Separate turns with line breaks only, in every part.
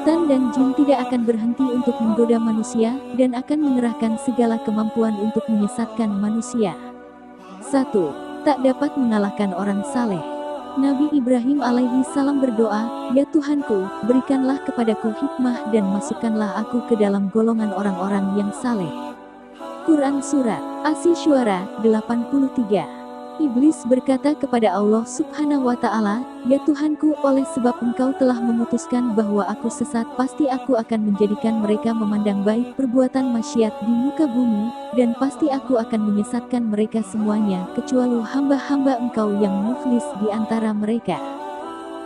Setan dan jin tidak akan berhenti untuk menggoda manusia, dan akan mengerahkan segala kemampuan untuk menyesatkan manusia. 1. Tak dapat mengalahkan orang saleh. Nabi Ibrahim alaihi salam berdoa, "Ya Tuhanku, berikanlah kepadaku hikmah dan masukkanlah aku ke dalam golongan orang-orang yang saleh." Quran Surat Asy-Syu'ara 83. Iblis berkata kepada Allah Subhanahu wa Ta'ala, "Ya Tuhanku, oleh sebab Engkau telah memutuskan bahwa aku sesat, pasti aku akan menjadikan mereka memandang baik perbuatan maksiat di muka bumi, dan pasti aku akan menyesatkan mereka semuanya, kecuali hamba-hamba Engkau yang muflis di antara mereka."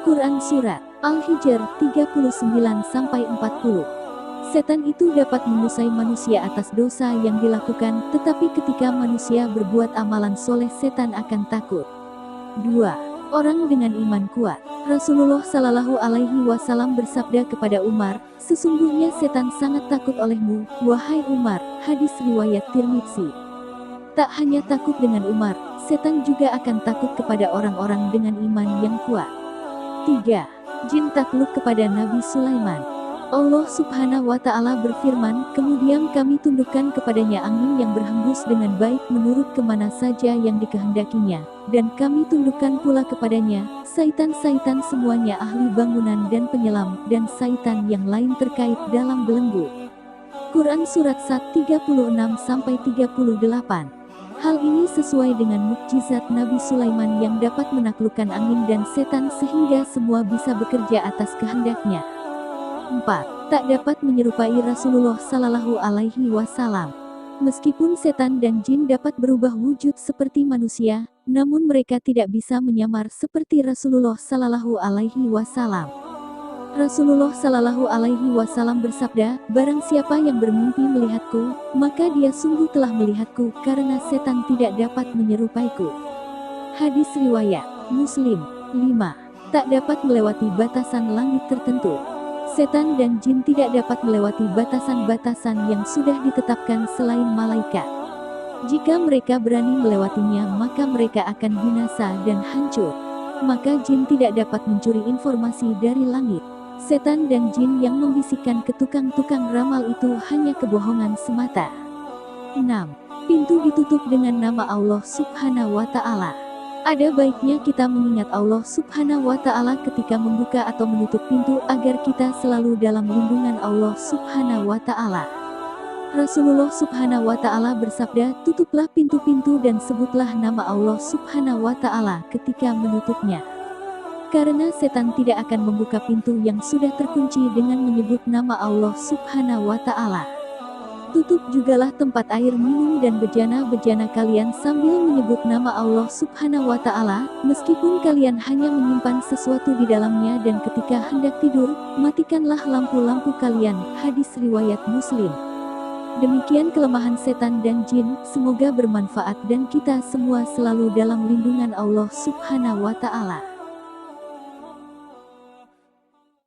Quran Surat Al-Hijr 39-40. Setan itu dapat mengusai manusia atas dosa yang dilakukan, tetapi ketika manusia berbuat amalan soleh setan akan takut. 2. Orang dengan iman kuat. Rasulullah Shallallahu Alaihi Wasallam bersabda kepada Umar, "Sesungguhnya setan sangat takut olehmu, wahai Umar." Hadis riwayat Tirmidzi. Tak hanya takut dengan Umar, setan juga akan takut kepada orang-orang dengan iman yang kuat. 3. Jin takluk kepada Nabi Sulaiman. Allah Subhanahu wa Ta'ala berfirman, "Kemudian kami tundukkan kepadanya angin yang berhembus dengan baik menurut kemana saja yang dikehendakinya, dan kami tundukkan pula kepadanya saitan-saitan semuanya ahli bangunan dan penyelam, dan saitan yang lain terkait dalam belenggu." Quran Surat 1:36-38. Hal ini sesuai dengan mukjizat Nabi Sulaiman yang dapat menaklukkan angin dan setan sehingga semua bisa bekerja atas kehendaknya. 4. Tak dapat menyerupai Rasulullah Sallallahu Alaihi Wasallam. Meskipun setan dan jin dapat berubah wujud seperti manusia, namun mereka tidak bisa menyamar seperti Rasulullah Sallallahu Alaihi Wasallam. Rasulullah Sallallahu Alaihi Wasallam bersabda, "Barang siapa yang bermimpi melihatku, maka dia sungguh telah melihatku, karena setan tidak dapat menyerupaiku." Hadis riwayat Muslim. 5. Tak dapat melewati batasan langit tertentu. Setan dan jin tidak dapat melewati batasan-batasan yang sudah ditetapkan selain malaikat. Jika mereka berani melewatinya, maka mereka akan binasa dan hancur. Maka jin tidak dapat mencuri informasi dari langit. Setan dan jin yang membisikkan ke tukang-tukang ramal itu hanya kebohongan semata. 6. Pintu ditutup dengan nama Allah Subhanahu wa Ta'ala. Ada baiknya kita mengingat Allah Subhanahu wa Ta'ala ketika membuka atau menutup pintu agar kita selalu dalam lindungan Allah Subhanahu wa Ta'ala. Rasulullah Subhanahu wa Ta'ala bersabda, "Tutuplah pintu-pintu dan sebutlah nama Allah Subhanahu wa Ta'ala ketika menutupnya." Karena setan tidak akan membuka pintu yang sudah terkunci dengan menyebut nama Allah Subhanahu wa Ta'ala. Tutup jugalah tempat air minum dan bejana-bejana kalian sambil menyebut nama Allah Subhanahu wa Ta'ala, meskipun kalian hanya menyimpan sesuatu di dalamnya, dan ketika hendak tidur, matikanlah lampu-lampu kalian. Hadis riwayat Muslim. Demikian kelemahan setan dan jin, semoga bermanfaat dan kita semua selalu dalam lindungan Allah Subhanahu wa Ta'ala.